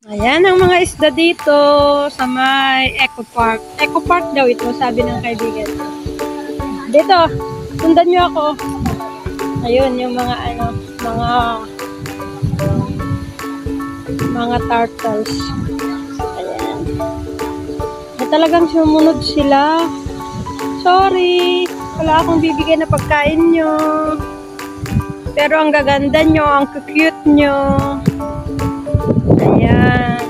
Ayan ang mga isda dito sa may Eco Park. Eco Park daw ito, sabi ng kaibigan. Dito, sundan nyo ako. Ayun, yung mga mga turtles. Ayan. At talagang sumunod sila. Sorry, wala akong bibigyan na pagkain nyo. Pero ang gaganda nyo, ang cute nyo. Ayan.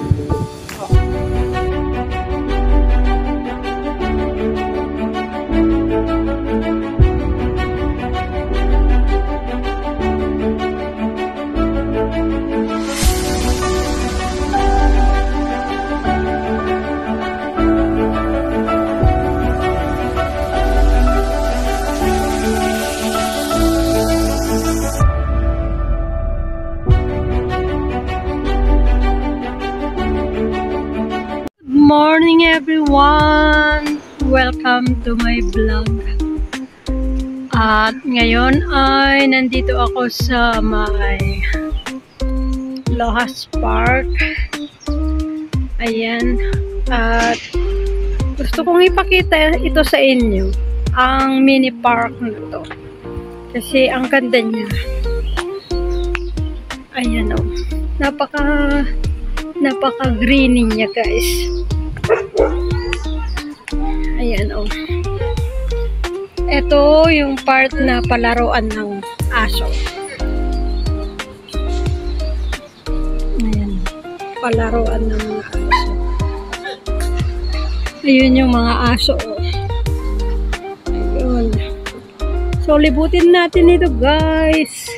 Morning everyone! Welcome to my vlog. At ngayon ay nandito ako sa may Lohas Park. Ayan. At gusto kong ipakita ito sa inyo. Ang mini park na to. Kasi ang ganda niya. Ayan o. Napaka-greeny niya guys. Ayan o. Ito yung part na palaruan ng aso. Ayan. Palaruan ng mga aso. Ayun yung mga aso o. Ayun. So libutin natin ito guys.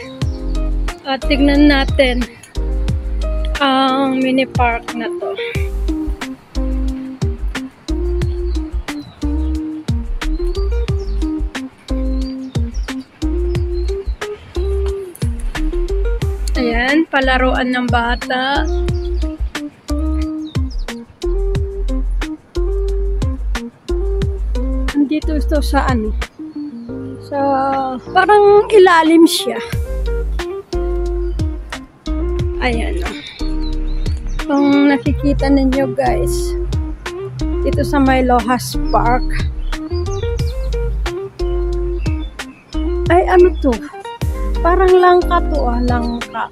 At tignan natin ang mini park na to. Ayan, palaruan ng bata. Andito ito sa ano? Sa parang ilalim siya. Ayan o. Kung nakikita ninyo guys, dito sa may Lohas Park. Ay ano to? Parang langka to ah, langka.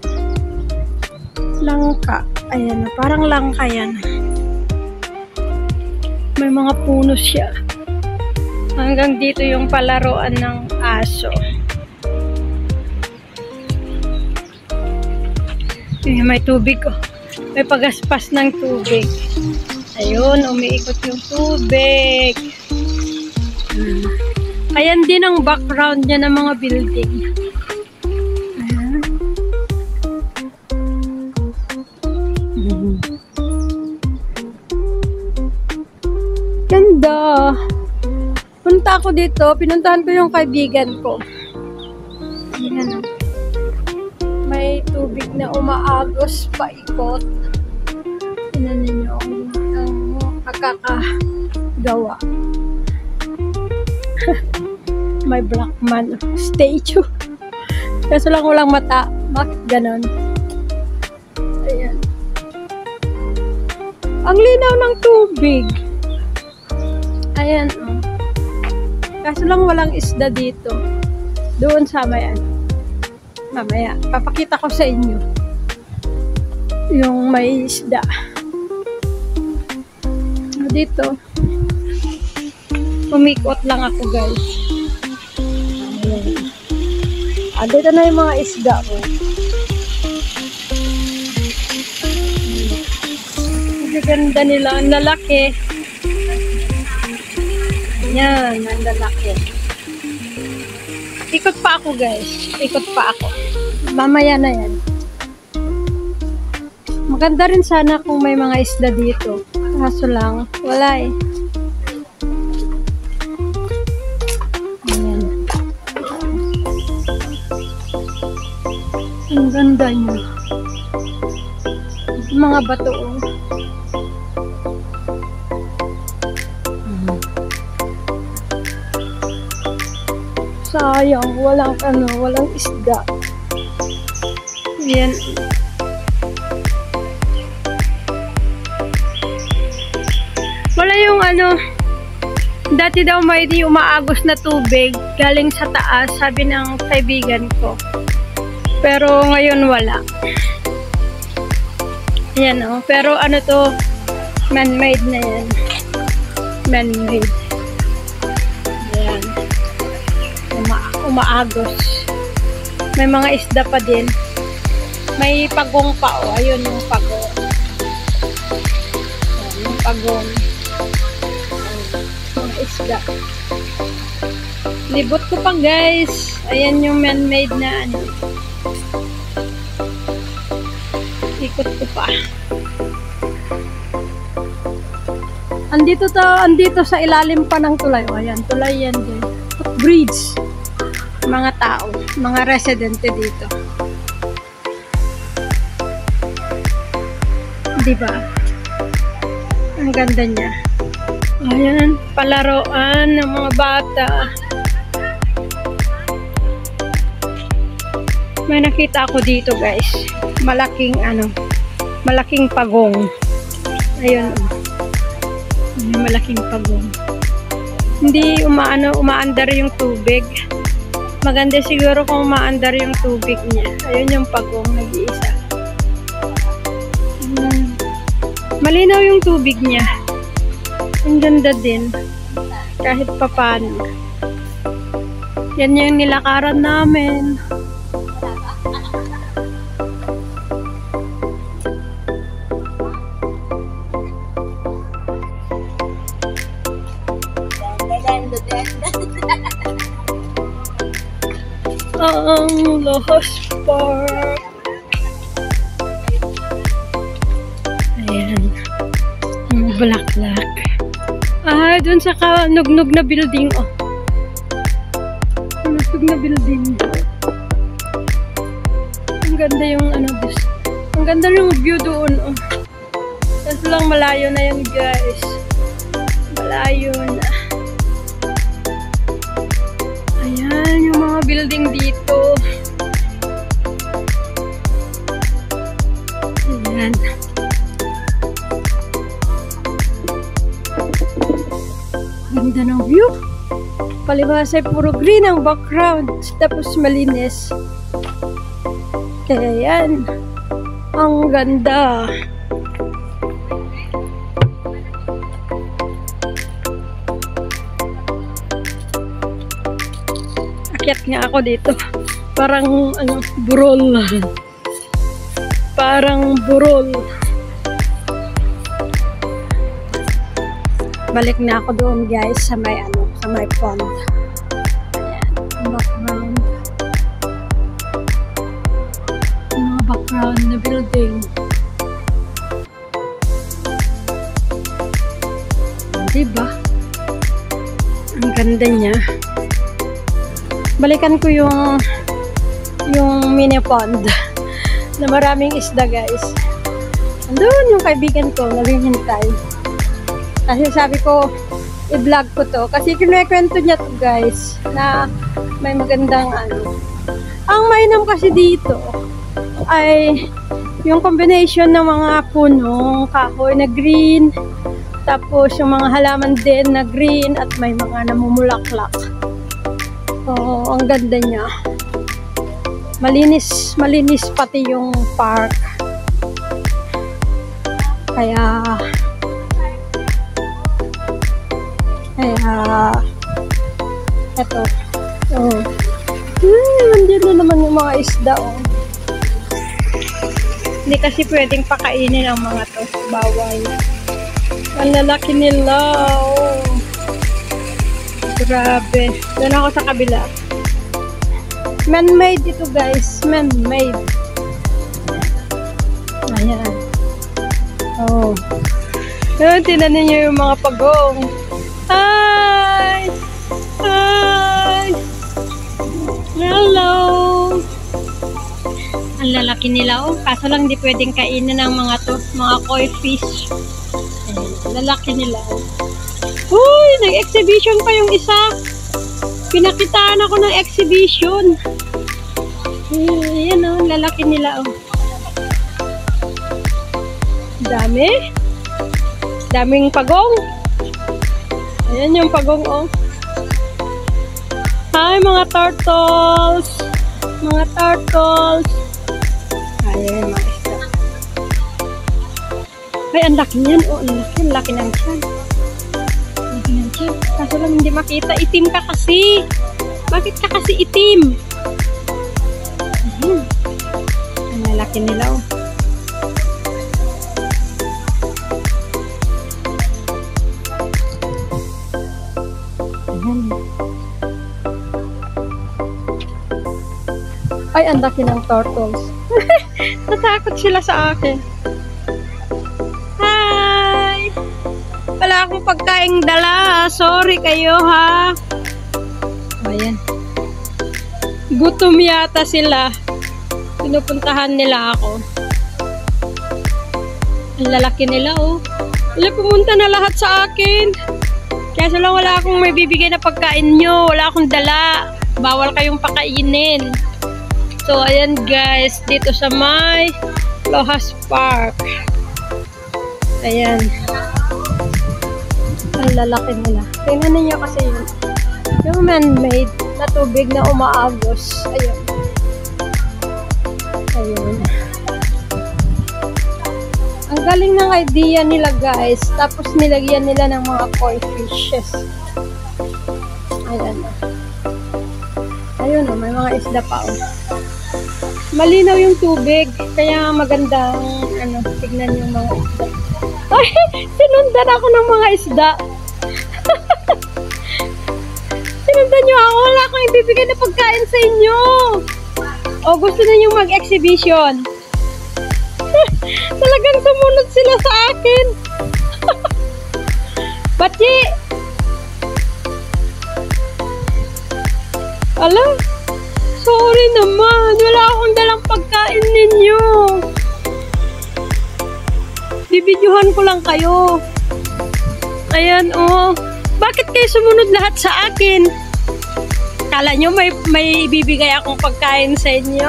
Langka. Ayan, parang langka yan. May mga puno siya. Hanggang dito yung palaruan ng aso. May tubig oh. May pagaspas ng tubig. Ayun, umiikot yung tubig. Ayan din ang background niya ng mga building. Ganda. Punta ako dito, pinuntahan ko yung kaibigan ko. Ayan. May tubig na umaagos paikot. Tingnan ninyo ang pagkakagawa. May black man statue. Kaso lang walang mata. Bakit ganon? Ayan. Ang linaw ng tubig. Ayan, oh. Kaso lang walang isda dito. Doon sa mayan. Mamaya, papakita ko sa inyo. Yung may isda. Dito. Umikot lang ako guys. Ayan. Dito na yung mga isda ko. Ang ganda nila. Ang lalaki. Yan, ang lalaki. Ikot pa ako guys. Ikot pa ako. Mamaya na yan. Maganda rin sana kung may mga isda dito. Kaso lang, wala eh. Ayan. Ang ganda niya. Mga bato. Sayang, walang isda. 'Yan. yung ano, dati daw may di umaagos na tubig galing sa taas, sabi ng kaibigan ko. Pero ngayon wala. Ayan o. Pero ano to, man-made na yan. Man-made. Ayan. Umaagos. May mga isda pa din. May pagong pa o. Ayun yung pagong. Ayan, yung pagong. Mga isda. Libot ko pa guys. Ayan yung man-made na ano. Ikot ko pa. Andito sa ilalim pa ng tulay. O, ayan, tulay yan din. Footbridge. Mga tao, mga residente dito. Diba? Ang ganda niya. Ayan, palaroan ng mga bata. May nakita ako dito guys. Malaking ano, malaking pagong. Ayun. Malaking pagong. Hindi umaandar yung tubig. Maganda siguro kung umaandar yung tubig niya. Ayun yung pagong nag-iisa. Malinaw yung tubig niya. Ang ganda din. Kahit papano. Yan yung nilakaran namin. Ang Lohos Park. Ayan. Ang bulaklak. Ah, dun sa nugnog na building. Oh. Nugnog na building. Ang ganda yung ano, this. Ang ganda yung view doon. Oh. Tapos lang malayo na yan guys. Malayo na. Ayan, yung mga building dito. Ayan. Ganda ng view. Palibhas ay puro green ang background. Tapos malinis. Kaya yan. Ang ganda. Akyat nga ako dito. Parang ano, burol. Parang burol. Balik na ako doon guys sa may ano, sa may pond. Ayan, background. Mga background na building. Diba? Ang ganda niya. Balikan ko yung mini pond na maraming isda guys. Andun yung kaibigan ko naghihintay. Kasi sabi ko i-vlog ko to kasi kinukwento niya to guys na may magandang ano. Ang mainam kasi dito ay yung combination ng mga punong kahoy na green, tapos yung mga halaman din na green at may mga namumulaklak. Oo, ang ganda niya. Malinis pati yung park. Kaya eto. Oh. Nandiyan na naman yung mga isda, oh. Hindi kasi pwedeng pakainin ang mga to. Bawal. Ang lalaki nila, oh. Grabe. Doon ako sa kabila. Man-made ito guys. Man-made. Ayan. Oh. Doon, tinan niyo yung mga pagong. Hi! Hi! Hello! Ang lalaki nila, oh. Kaso lang di pwedeng kainin ng mga to. Mga koi fish. Ayan. Lalaki nila, oh. Uy! Nag-exhibition pa yung isa. Pinakitaan ako ng exhibition. Ayan, oh. Lalaki nila, oh. Dami. Daming pagong. Ayan yung pagong, oh. Hi, mga turtles! Mga turtles! Ayan, mga isda. Ay, ang laki niyan. Oh, ang laki. Ang laki ng tiyan. Ang laki ng tiyan. Kaso lang hindi makita. Itim ka kasi. Bakit ka kasi itim? Ayan. Ang lalaki nila, oh. Ayan. Ay, ang laki ng turtles. Natakot sila sa akin. Hi! Wala akong pagkaing dala. Sorry kayo, ha? Ayan. Gutom yata sila. Pinupuntahan nila ako. Ang lalaki nila, oh. Wala, pumunta na lahat sa akin. Kaya lang wala akong may bibigay na pagkain nyo. Wala akong dala. Bawal kayong pakainin. So, ayan guys, dito sa may Lohas Park. Ayan. Ang lalaki nila. Tingnan ninyo kasi yun. Yung man-made na tubig na umaagos. Ayan. Ayan. Ang galing ng idea nila guys. Tapos nilagyan nila ng mga koi fishes. Ayan. Ayun o, may mga isda pa o. Malinaw yung tubig, kaya magandang tignan yung mga isda. Ay, sinundan ako ng mga isda. Sinundan nyo ako, wala akong ibibigay na pagkain sa inyo. O, gusto na yung mag-exhibition. Talagang sumunod sila sa akin. Bachi! Alam? Sorry naman. Wala akong dalang pagkain ninyo. Bibidyohan ko lang kayo. Ayan, oh. Bakit kayo sumunod lahat sa akin? Kala nyo may bibigay akong pagkain sa inyo?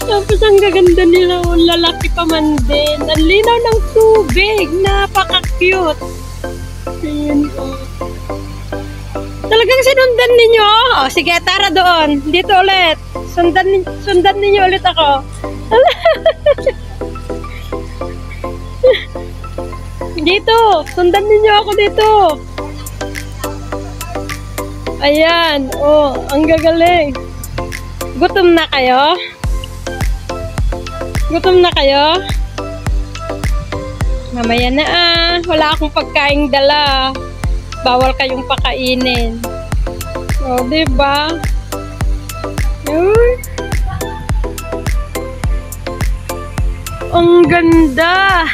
Tapos ang gaganda nila. Oh, lalaki pa man din. Ang linaw ng tubig. Napaka-cute. Ayan, oh. Talagang sinundan ninyo. Oh, sige, tara doon. Dito ulit. Sundan ninyo ulit ako. Dito. Sundan ninyo ako dito. Ayan. Oh, ang gagaling. Gutom na kayo? Gutom na kayo? Mamaya na ah. Wala akong pagkaing dala. Bawal kayong pakainin. O, diba? Ang ganda!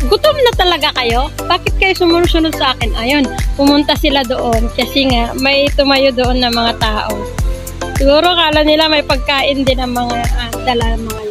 Gutom na talaga kayo? Bakit kayo sumusunod sa akin? Ayun, pumunta sila doon. Kasi nga, may tumayo doon na mga tao. Siguro kala nila may pagkain din ang mga dala ng mga